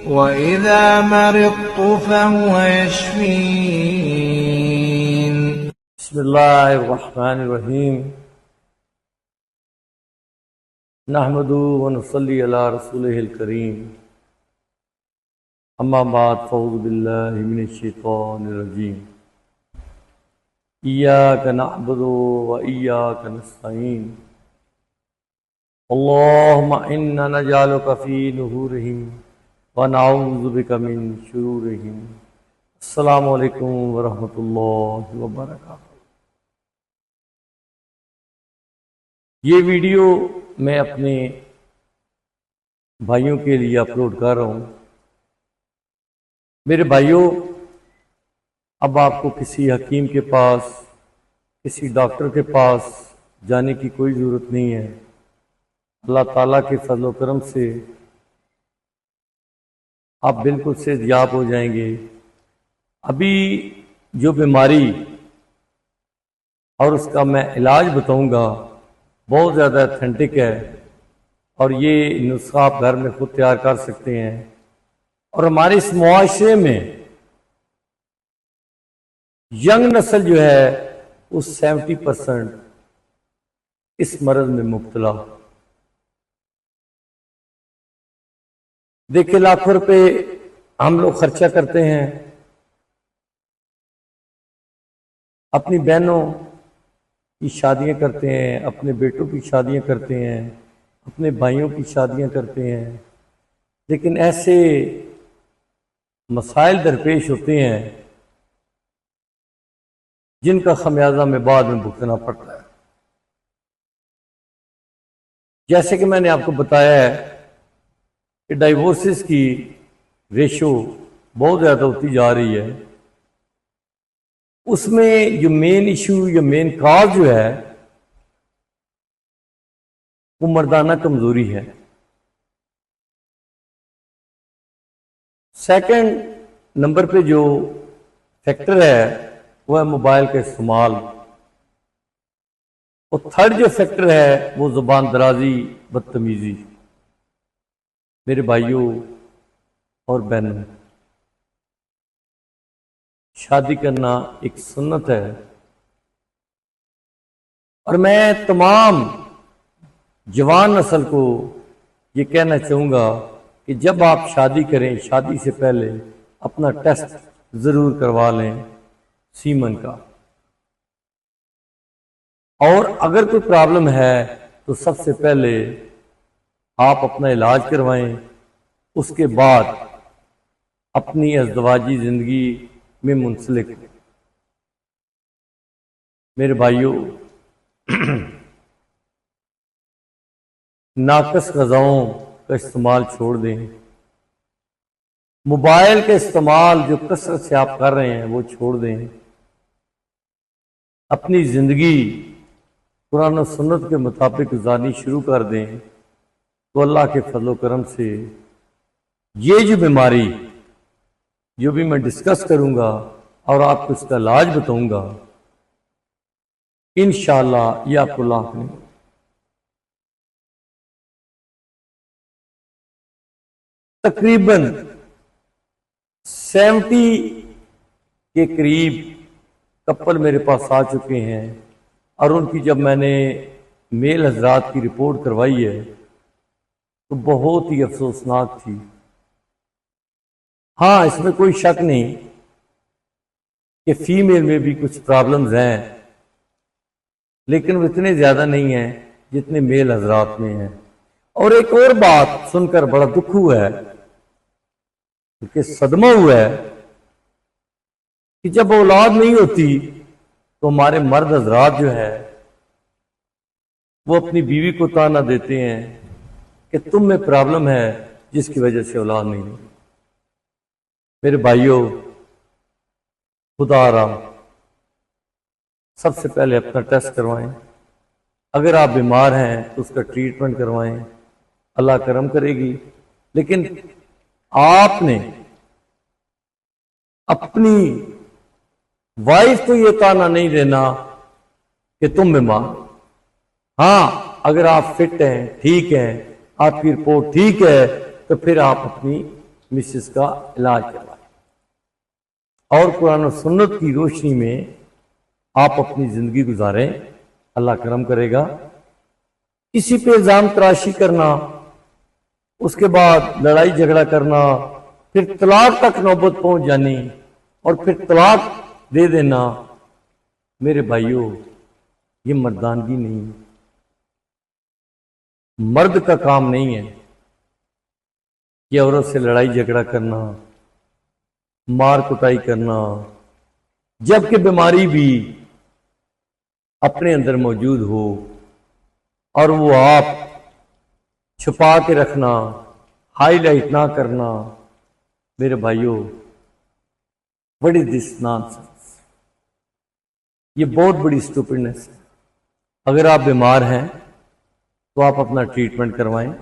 وَإِذَا مَرِضْتُ فَهُوَ يَشْفِينِ. بسم اللہ الرحمن الرحیم نحمدہ ونصلی علی رسولہ الکریم اما بعد فاعوذ باللہ من الشیطان الرجیم ایاک نعبد و ایاک نستعین اللہم انا نجعلک فی نحورہم ونعوذ بک من شرورہم. السلام علیکم ورحمۃ اللہ وبرکاتہ. یہ ویڈیو میں اپنے بھائیوں کے لیے اپلوڈ کر رہا ہوں. میرے بھائیوں، اب آپ کو کسی حکیم کے پاس، کسی ڈاکٹر کے پاس جانے کی کوئی ضرورت نہیں ہے. اللہ تعالیٰ کے فضل و کرم سے آپ بالکل صحتیاب ہو جائیں گے. ابھی جو بیماری اور اس کا میں علاج بتاؤں گا بہت زیادہ اتھینٹک ہے، اور یہ نسخہ آپ گھر میں خود تیار کر سکتے ہیں. اور ہمارے اس معاشرے میں ینگ نسل جو ہے وہ 70% اس مرض میں مبتلا. دیکھیں، لاکھوں روپے ہم لوگ خرچہ کرتے ہیں، اپنی بہنوں کی شادیاں کرتے ہیں، اپنے بیٹوں کی شادیاں کرتے ہیں، اپنے بھائیوں کی شادیاں کرتے ہیں، لیکن ایسے مسائل درپیش ہوتے ہیں جن کا خمیازہ میں بعد میں بھگتنا پڑتا ہے. جیسے کہ میں نے آپ کو بتایا ہے کہ ڈائیورسز کی ریشو بہت زیادہ ہوتی جا رہی ہے. اس میں جو مین ایشو یا مین کاز جو ہے وہ مردانہ کمزوری ہے. سیکنڈ نمبر پہ جو فیکٹر ہے وہ ہے موبائل کا استعمال. اور تھرڈ جو فیکٹر ہے وہ زبان درازی، بدتمیزی. میرے بھائیوں اور بہنوں، شادی کرنا ایک سنت ہے، اور میں تمام جوان نسل کو یہ کہنا چاہوں گا کہ جب آپ شادی کریں، شادی سے پہلے اپنا ٹیسٹ ضرور کروا لیں سیمن کا. اور اگر کوئی پرابلم ہے تو سب سے پہلے آپ اپنا علاج کروائیں، اس کے بعد اپنی ازدواجی زندگی میں منسلک. میرے بھائیوں، ناقص غذاؤں کا استعمال چھوڑ دیں. موبائل کا استعمال جو کثرت سے آپ کر رہے ہیں وہ چھوڑ دیں. اپنی زندگی قرآن و سنت کے مطابق گزارنی شروع کر دیں تو اللہ کے فضل و کرم سے یہ جو بیماری جو بھی میں ڈسکس کروں گا اور آپ کو اس کا علاج بتاؤں گا، انشاءاللہ یہ آپ کو لاحق نہیں. تقریباً 70 کے قریب کپل میرے پاس آ چکے ہیں، اور ان کی جب میں نے میل حضرات کی رپورٹ کروائی ہے تو بہت ہی افسوسناک تھی. ہاں، اس میں کوئی شک نہیں کہ فیمیل میں بھی کچھ پرابلمز ہیں، لیکن وہ اتنے زیادہ نہیں ہیں جتنے میل حضرات میں ہیں. اور ایک اور بات سن کر بڑا دکھ ہوا ہے، کیونکہ صدمہ ہوا ہے کہ جب اولاد نہیں ہوتی تو ہمارے مرد حضرات جو ہے وہ اپنی بیوی کو طعنہ دیتے ہیں کہ تم میں پرابلم ہے جس کی وجہ سے اولاد نہیں ہوتی. میرے بھائیوں، خدا را سب سے پہلے اپنا ٹیسٹ کروائیں. اگر آپ بیمار ہیں تو اس کا ٹریٹمنٹ کروائیں، اللہ کرم کرے گی. لیکن آپ نے اپنی وائف کو یہ طعنہ نہیں دینا کہ تم بیمار ہو. ہاں اگر آپ فٹ ہیں، ٹھیک ہیں، آپ کی رپورٹ ٹھیک ہے، تو پھر آپ اپنی مسز کا علاج کروائیں اور قرآن و سنت کی روشنی میں آپ اپنی زندگی گزاریں. اللہ کرم کرے گا. کسی پہ الزام تراشی کرنا، اس کے بعد لڑائی جھگڑا کرنا، پھر طلاق تک نوبت پہنچ جانی اور پھر طلاق دے دینا، میرے بھائیوں یہ مردانگی نہیں ہے، مرد کا کام نہیں ہے کہ عورت سے لڑائی جھگڑا کرنا، مار کٹائی کرنا، جبکہ بیماری بھی اپنے اندر موجود ہو اور وہ آپ چھپا کے رکھنا، ہائی لائٹ نہ کرنا. میرے بھائیوں what is this nonsense؟ یہ بہت بڑی اسٹوپڈنس ہے. اگر آپ بیمار ہیں تو آپ اپنا ٹریٹمنٹ کروائیں،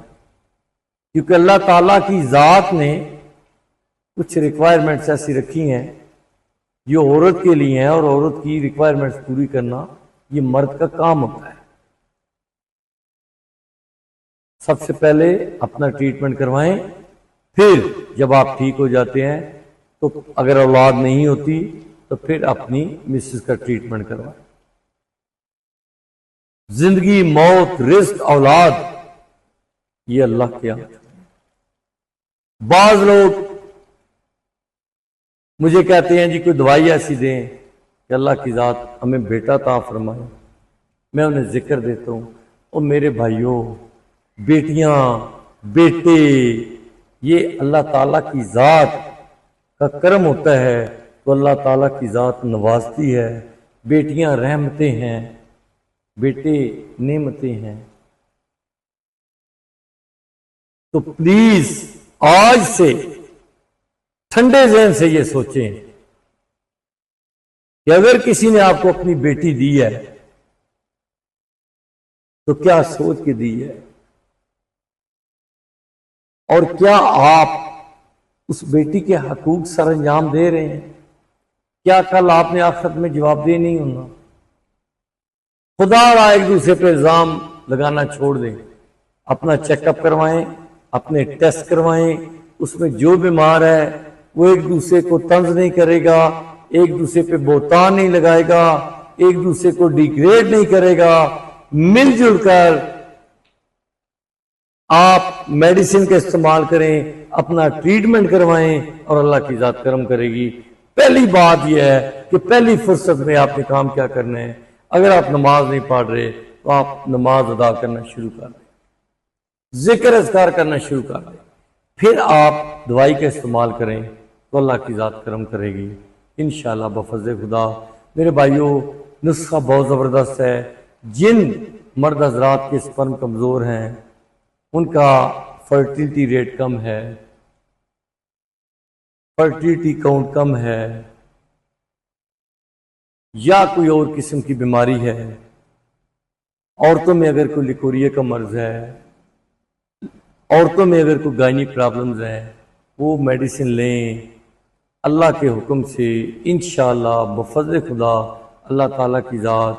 کیونکہ اللہ تعالیٰ کی ذات نے کچھ ریکوائرمنٹس ایسی رکھی ہیں جو عورت کے لیے ہیں، اور عورت کی ریکوائرمنٹس پوری کرنا یہ مرد کا کام ہوتا ہے. سب سے پہلے اپنا ٹریٹمنٹ کروائیں، پھر جب آپ ٹھیک ہو جاتے ہیں تو اگر اولاد نہیں ہوتی تو پھر اپنی مسز کا ٹریٹمنٹ کروائیں. زندگی، موت، رزق، اولاد یہ اللہ کے ہاتھ میں. بعض لوگ مجھے کہتے ہیں جی کوئی دوائی ایسی دیں کہ اللہ کی ذات ہمیں بیٹا عطا فرمائے. میں انہیں ذکر دیتا ہوں، اور میرے بھائیوں، بیٹیاں، بیٹے، یہ اللہ تعالیٰ کی ذات کا کرم ہوتا ہے تو اللہ تعالیٰ کی ذات نوازتی ہے. بیٹیاں رحمتیں ہیں، بیٹے نعمتیں ہیں. تو پلیز آج سے ٹھنڈے ذہن سے یہ سوچیں کہ اگر کسی نے آپ کو اپنی بیٹی دی ہے تو کیا سوچ کے دی ہے، اور کیا آپ اس بیٹی کے حقوق سر انجام دے رہے ہیں؟ کیا کل آپ نے آخرت میں جواب دہ نہیں ہونا؟ خدا را ایک دوسرے پہ الزام لگانا چھوڑ دیں. اپنا چیک اپ کروائیں، اپنے ٹیسٹ کروائیں. اس میں جو بیمار ہے وہ ایک دوسرے کو طنز نہیں کرے گا، ایک دوسرے پہ بہتان نہیں لگائے گا، ایک دوسرے کو ڈیگریڈ نہیں کرے گا. مل جل کر آپ میڈیسن کا استعمال کریں، اپنا ٹریٹمنٹ کروائیں اور اللہ کی ذات کرم کرے گی. پہلی بات یہ ہے کہ پہلی فرصت میں آپ نے کام کیا کرنا ہے. اگر آپ نماز نہیں پڑھ رہے تو آپ نماز ادا کرنا شروع کر دیں، ذکر اذکار کرنا شروع کر دیں. پھر آپ دوائی کا استعمال کریں تو اللہ کی ذات کرم کرے گی انشاءاللہ بفضل خدا. میرے بھائیوں، نسخہ بہت زبردست ہے. جن مرد حضرات کے سپرم کمزور ہیں، ان کا فرٹیلیٹی ریٹ کم ہے، فرٹیلیٹی کاؤنٹ کم ہے، یا کوئی اور قسم کی بیماری ہے، عورتوں میں اگر کوئی لیکوریا کا مرض ہے، عورتوں میں اگر کوئی گائنی پرابلمز ہیں، وہ میڈیسن لیں اللہ کے حکم سے. انشاءاللہ بفضل خدا اللہ تعالیٰ کی ذات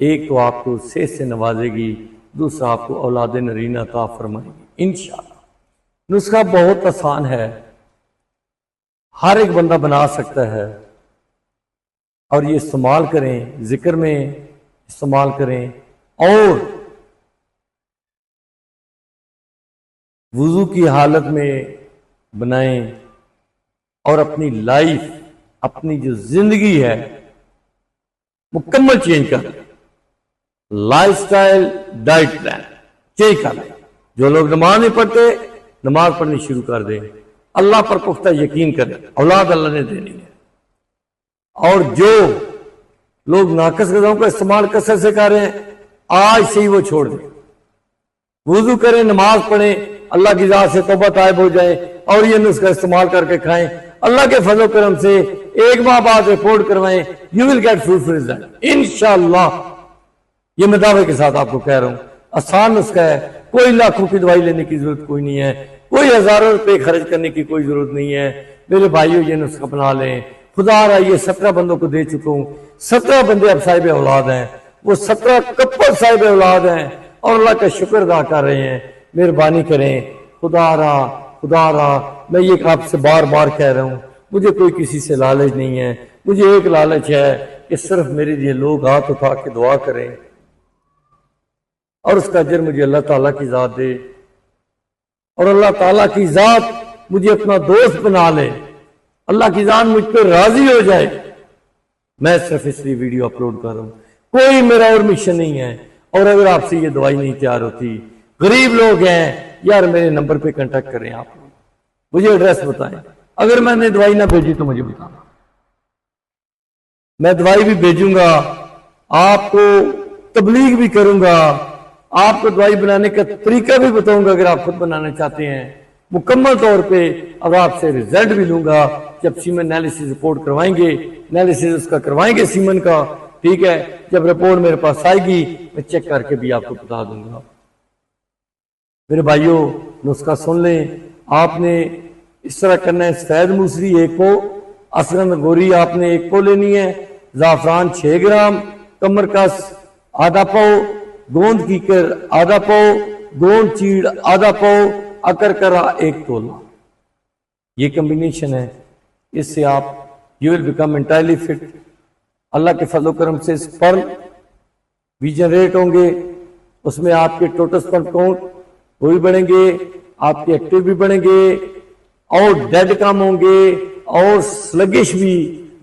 ایک تو آپ کو صحت سے نوازے گی، دوسرا آپ کو اولاد نرینہ عطا فرمائے گی انشاءاللہ. نسخہ بہت آسان ہے، ہر ایک بندہ بنا سکتا ہے، اور یہ استعمال کریں، ذکر میں استعمال کریں، اور وضو کی حالت میں بنائیں، اور اپنی لائف، اپنی جو زندگی ہے مکمل چینج کر لیں. Life style, diet plan change کر لیں. جو لوگ نماز نہیں پڑھتے نماز پڑھنی شروع کر دیں. اللہ پر پختہ یقین کریں، اولاد اللہ نے دینی ہے. اور جو لوگ ناقص غذاؤں کا استعمال کثرت سے کر رہے ہیں آج سے ہی وہ چھوڑ دیں. وضو کریں، نماز پڑھیں، اللہ کی ذات سے توبہ طائب ہو جائیں اور یہ نسخہ استعمال کر کے کھائیں. اللہ کے فضل و کرم سے 1 ماہ بعد رپورٹ کروائیں، you will get fruitful result انشاءاللہ. یہ میں دعوے کے ساتھ آپ کو کہہ رہا ہوں. آسان نسخہ ہے، کوئی لاکھوں کی دوائی لینے کی ضرورت کوئی نہیں ہے، کوئی ہزاروں روپے خرچ کرنے کی کوئی ضرورت نہیں ہے. میرے بھائیوں یہ نسخہ بنا لیں. خدا رہا یہ 17 بندوں کو دے چکا ہوں، 17 بندے اب صاحب اولاد ہیں. وہ 17 کپل صاحب اولاد ہیں اور اللہ کا شکر ادا کر رہے ہیں. مہربانی کریں، خدا را میں یہ آپ سے بار بار کہہ رہا ہوں، مجھے کوئی کسی سے لالچ نہیں ہے. مجھے ایک لالچ ہے کہ صرف میرے لیے لوگ ہاتھ اٹھا کے دعا کریں اور اس کا اجر مجھے اللہ تعالیٰ کی ذات دے، اور اللہ تعالیٰ کی ذات مجھے اپنا دوست بنا لے، اللہ کی ذات مجھ پہ راضی ہو جائے. میں صرف اس لیے ویڈیو اپلوڈ کر رہا ہوں، کوئی میرا اور مشن نہیں ہے. اور اگر آپ سے یہ دعائی نہیں تیار ہوتی، غریب لوگ ہیں یار، میرے نمبر پہ کنٹیکٹ کریں، آپ مجھے ایڈریس بتائیں. اگر میں نے دوائی نہ بھیجی تو مجھے بتانا، میں دوائی بھی بھیجوں گا، آپ کو تبلیغ بھی کروں گا، آپ کو دوائی بنانے کا طریقہ بھی بتاؤں گا اگر آپ خود بنانا چاہتے ہیں مکمل طور پہ. اور آپ سے رزلٹ بھی لوں گا جب سیمن انالیسس رپورٹ کروائیں گے، انالیسس اس کا کروائیں گے سیمن کا، ٹھیک ہے. جب رپورٹ میرے پاس آئے گی میں چیک کر کے بھی آپ کو بتا دوں گا. میرے بھائیوں، نسخہ سن لیں. آپ نے اس طرح کرنا ہے، سفید موسری 1 پو، افغان گوری آپ نے 1 پو لینی ہے، زعفران 6 گرام، کمر کس آدھا پو، گوند کیکر آدھا پو، گوند چیڑ آدھا پو، اکر کرا 1 تولہ. یہ کمبینیشن ہے، اس سے آپ you will become entirely fit. اللہ کے فضل و کرم سے سپرم بھی جنریٹ ہوں گے، اس میں آپ کے ٹوٹل سپرم کاؤنٹ وہ بھی بڑھیں گے، آپ کے ایکٹیو بھی بڑھیں گے، اور ڈیڈ کم ہوں گے، اور سلگش بھی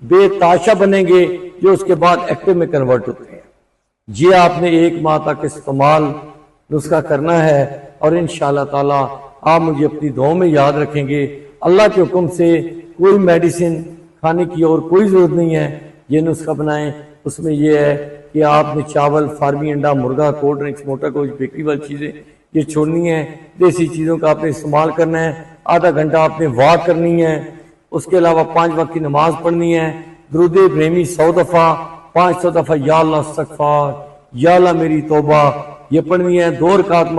بے تاشا بنیں گے جو اس کے بعد ایکٹیو میں کنورٹ ہوتے ہیں. یہ آپ نے 1 ماہ تک استعمال نسخہ کرنا ہے، اور انشاءاللہ تعالی آپ مجھے اپنی دعاؤں میں یاد رکھیں گے. اللہ کے حکم سے کوئی میڈیسن کھانے کی اور کوئی ضرورت نہیں ہے. یہ نسخہ بنائیں، اس میں یہ ہے کہ آپ نے چاول، فارمی انڈا، مرغا، کولڈ ڈرنکس، موٹا کوچ، بیکری والی چیزیں یہ چھوڑنی ہے. دیسی چیزوں کا آپ نے استعمال کرنا ہے. آدھا گھنٹہ آپ نے واک کرنی ہے. اس کے علاوہ 5 وقت کی نماز پڑھنی ہے. درود ابراہیمی 100 دفعہ، 500 دفعہ یا اللہ استغفار، یا اللہ میری توبہ یہ پڑھنی ہے. 2 رکعت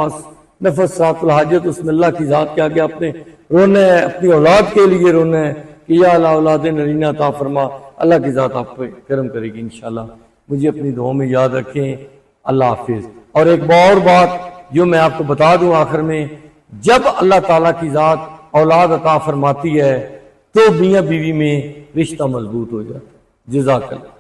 نفس سات الحاجت، اس میں اللہ کی ذات کے آگے آپ نے رونا ہے، اپنی اولاد کے لیے رونا ہے کہ یا اللہ اولاد نرینہ عطا فرما. اللہ کی ذات آپ پہ کرم کرے گی انشاءاللہ. مجھے اپنی دعاؤں میں یاد رکھیں. اللہ حافظ. اور ایک اور بات جو میں آپ کو بتا دوں آخر میں، جب اللہ تعالیٰ کی ذات اولاد عطا فرماتی ہے تو میاں بیوی میں رشتہ مضبوط ہو جاتا ہے. جزاک اللہ.